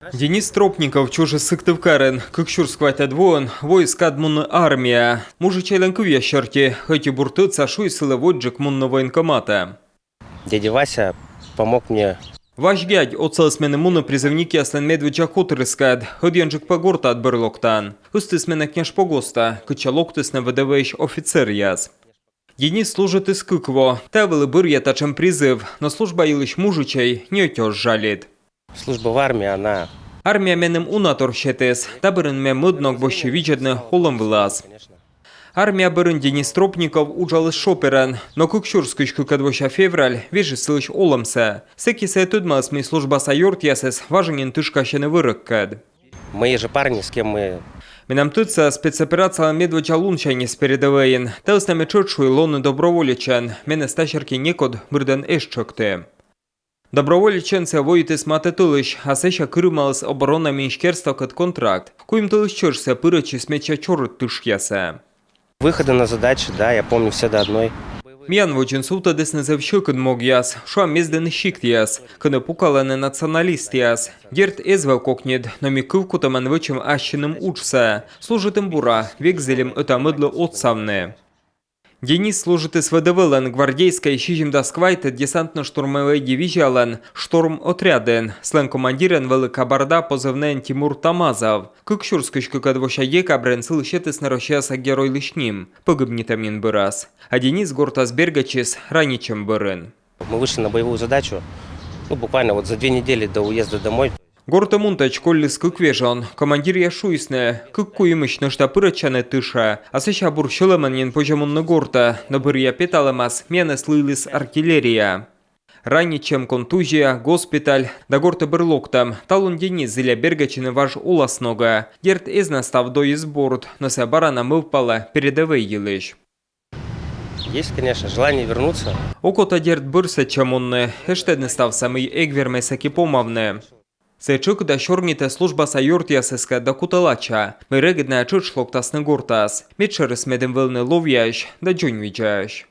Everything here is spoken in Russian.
Денис Тропников чуже сыктывкарен, кыкшур скватят воин, войска дмунна армия. Мужичайленку ящерти, хоть бурты цашу силы воджик мунна военкомата. Дядя Вася помог мне. Ваш гядь оцелсмены мунна призывники Аслен Медведя хутрыскад, ходянжик погорта от берлоктан. Устысмены княж погоста, кычалоктысны выдавающий офицер яз. Денис служит из Кыкво, тавылы бырья тачем призыв, но служба илыш мужичай не отёж жалит. Служба в армии, она... Армия менем унатор щетес, табырын ме мыднок боще виджедны холом влаз. Армия бырын Денис Тропников ужалыс шоперен, но кукшурскучку кадвоща февраль вежи сылыш олымса. Секи се тудмас ми служба сайорт ясес важенен тышкащены вырыккад. Мои же парни, с кем мы... Менам тыца спецоперация Медведя лунчайнис передаваен, телснами чурчу и лоны доброволичен, мене стащерки некод бырден эшчокте. Доброволіченця воїтис мати тулищ, а сеща кирмалс оборона міншкерства кад контракт, куїм тулищ чорся пирачі смеча чорт тиш'ясе. Выходы на задачи, да, я помню все до одной. М'ян вочин сута дес не завщукен мог яс, шо мезден щикт яс, кане пукалене націоналіст яс. Дерт езвав кокнід, но мі кивкутамен вичим ащеним учсе, служитим бура, векзелем это мыдло отсавне. Денис служит из ВДВЛен гвардейской щижим досквайте десантно-штурмовой дивизиален шторм-отряден, слен командирен Велика Барда позывнен Тимур Тамазов. Кыкшурскочку кадвоща екабрен сылщетес нарощаса герой лишним, погибнитам ин бырас. А Денис гортас бергачис раничем бырын. Мы вышли на боевую задачу, буквально вот за 2 недели до уезда домой. Горта мунтач коллис кыквежон, командир яшуисне, кыккуимыч нышта пырачане тыша, а сеща бурщылыманин пожамунны горта, но бырья петалымас мене слылис артиллерия. Ранничем контузия, госпиталь, да горта берлоктам, талун Денис зиля бергачины важ уласнога, дерт эзна став до изборд, но се барана мывпала передовой елыш. Есть, конечно, желание вернуться. Окота дерт бырса чамунны, эштедны став самый эгверме сакипомавны. Сейчук да шорните служба сайорт ясеска да куталача, ми регидне чучлок тасны гортас, мечерес медем вилны лов'яш да джунь віджаш.